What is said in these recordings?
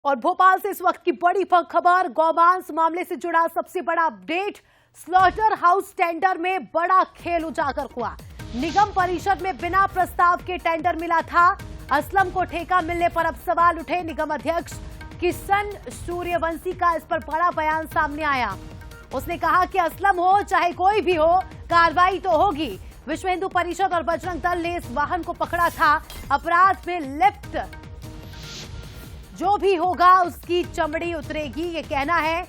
और भोपाल से इस वक्त की बड़ी खबर, गौमांस मामले से जुड़ा सबसे बड़ा अपडेट। स्लॉटर हाउस टेंडर में बड़ा खेल उजागर हुआ। निगम परिषद में बिना प्रस्ताव के टेंडर मिला था। असलम को ठेका मिलने पर अब सवाल उठे। निगम अध्यक्ष किशन सूर्यवंशी का इस पर बड़ा बयान सामने आया। उसने कहा कि असलम हो चाहे कोई भी हो, कार्रवाई तो होगी। विश्व हिंदू परिषद और बजरंग दल ने इस वाहन को पकड़ा था। अपराध में लिप्त जो भी होगा उसकी चमड़ी उतरेगी, ये कहना है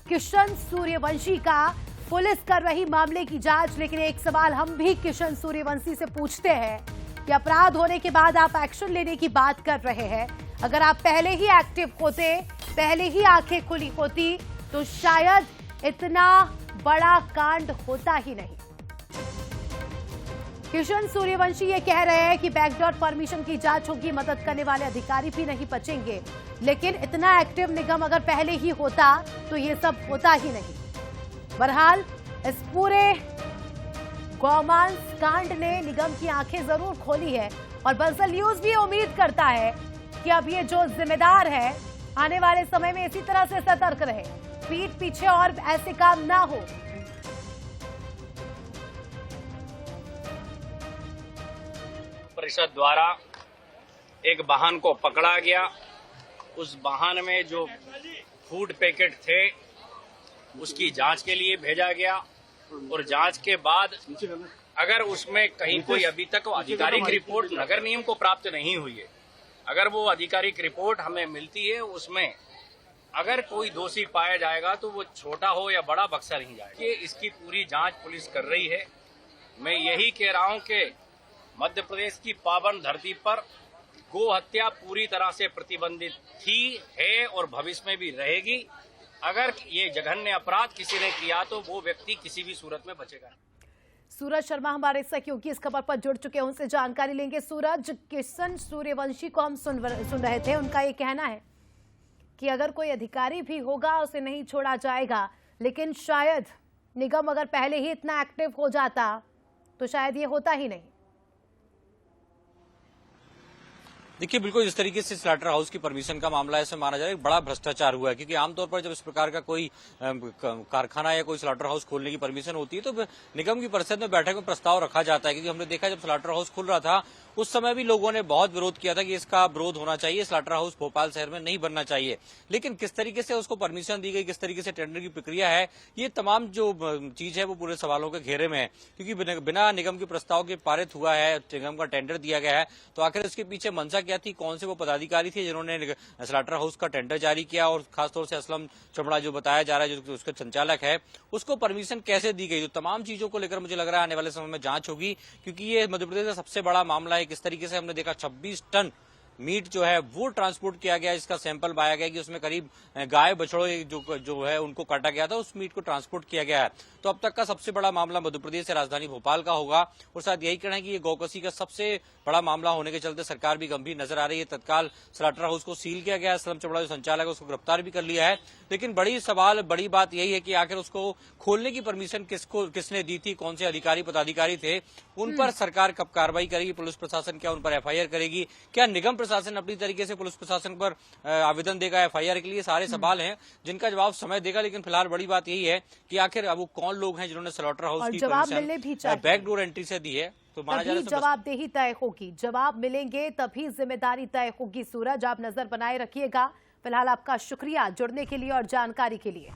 किशन सूर्यवंशी का। पुलिस कर रही मामले की जांच, लेकिन एक सवाल हम भी किशन सूर्यवंशी से पूछते हैं कि अपराध होने के बाद आप एक्शन लेने की बात कर रहे हैं। अगर आप पहले ही एक्टिव होते, पहले ही आंखें खुली होती, तो शायद इतना बड़ा कांड होता ही नहीं। किशन सूर्यवंशी ये कह रहे हैं कि बैकडोर परमिशन की जांच होगी, मदद करने वाले अधिकारी भी नहीं बचेंगे। लेकिन इतना एक्टिव निगम अगर पहले ही होता तो ये सब होता ही नहीं। बहरहाल इस पूरे गौमांस कांड ने निगम की आंखें जरूर खोली है और बंसल न्यूज भी उम्मीद करता है कि अब ये जो जिम्मेदार है आने वाले समय में इसी तरह से सतर्क रहे, पीठ पीछे और ऐसे काम ना हो। परिषद द्वारा एक वाहन को पकड़ा गया। उस वाहन में जो फूड पैकेट थे उसकी जांच के लिए भेजा गया और जांच के बाद अगर उसमें कहीं कोई अभी तक आधिकारिक रिपोर्ट नगर निगम को प्राप्त नहीं हुई है, अगर वो आधिकारिक रिपोर्ट हमें मिलती है, उसमें अगर कोई दोषी पाया जाएगा तो वो छोटा हो या बड़ा बक्सा नहीं जाएगा। इसकी पूरी जांच पुलिस कर रही है। मैं यही कह रहा हूं कि मध्य प्रदेश की पावन धरती पर गो हत्या पूरी तरह से प्रतिबंधित थी, है और भविष्य में भी रहेगी। अगर ये जघन्य अपराध किसी ने किया तो वो व्यक्ति किसी भी सूरत में बचेगा। सूरज शर्मा हमारे सहयोगी इस खबर पर जुड़ चुके हैं, उनसे जानकारी लेंगे। सूरज, किशन सूर्यवंशी को हम सुन रहे थे। उनका ये कहना है कि अगर कोई अधिकारी भी होगा उसे नहीं छोड़ा जाएगा, लेकिन शायद निगम अगर पहले ही इतना एक्टिव हो जाता तो शायद ये होता ही नहीं। देखिए, बिल्कुल जिस तरीके से स्लॉटर हाउस की परमिशन का मामला है, इसमें माना जा रहा है बड़ा भ्रष्टाचार हुआ है, क्योंकि आमतौर पर जब इस प्रकार का कोई कारखाना या कोई स्लॉटर हाउस खोलने की परमिशन होती है तो निगम की परिषद में बैठक में प्रस्ताव रखा जाता है। क्योंकि हमने देखा जब स्लॉटर हाउस खुल रहा था उस समय भी लोगों ने बहुत विरोध किया था कि इसका विरोध होना चाहिए, स्लॉटर हाउस भोपाल शहर में नहीं बनना चाहिए। लेकिन किस तरीके से उसको परमिशन दी गई, किस तरीके से टेंडर की प्रक्रिया है, ये तमाम जो चीज है वो पूरे सवालों के घेरे में है। क्योंकि बिना निगम के प्रस्ताव के पारित हुआ है, निगम का टेंडर दिया गया है, तो आखिर इसके पीछे मंशा क्या थी, कौन से वो पदाधिकारी थे जिन्होंने स्लॉटर हाउस का टेंडर जारी किया, और खासतौर से असलम चमड़ा जो बताया जा रहा है जो उसका संचालक है, उसको परमिशन कैसे दी गई। तो तमाम चीजों को लेकर मुझे लग रहा है आने वाले समय में जांच होगी, क्योंकि ये मध्य प्रदेश का सबसे बड़ा मामला है। किस तरीके से हमने देखा 26 टन मीट जो है वो ट्रांसपोर्ट किया गया, इसका सैंपल पाया गया कि उसमें करीब गाय बछड़ों जो है उनको काटा गया था, उस मीट को ट्रांसपोर्ट किया गया है। तो अब तक का सबसे बड़ा मामला मध्य प्रदेश से राजधानी भोपाल का होगा, और साथ यही कहना है कि ये गौकसी का सबसे बड़ा मामला होने के चलते सरकार भी गंभीर नजर आ रही है। तत्काल स्लॉटर हाउस को सील किया गया, असलम चमड़ा जो संचालक है उसको गिरफ्तार भी कर लिया है। लेकिन बड़ी बात यही है कि आखिर उसको खोलने की परमिशन किसने दी थी, कौन से अधिकारी पदाधिकारी थे, उन पर सरकार कब कार्रवाई करेगी, पुलिस प्रशासन क्या उन पर एफआईआर करेगी, क्या निगम प्रशासन अपनी तरीके से पुलिस प्रशासन पर आवेदन देगा एफआईआर के लिए, सारे सवाल हैं जिनका जवाब समय देगा। लेकिन फिलहाल बड़ी बात यही है कि आखिर अब वो कौन लोग हैं जिन्होंने स्लॉटर हाउस की परमिशन बैकडोर एंट्री से दी है, तो माना जा रहा है जवाबदेही तय होगी। जवाब मिलेंगे तभी जिम्मेदारी तय होगी। सूरज, आप नजर बनाए रखिएगा। फिलहाल आपका शुक्रिया जुड़ने के लिए और जानकारी के लिए।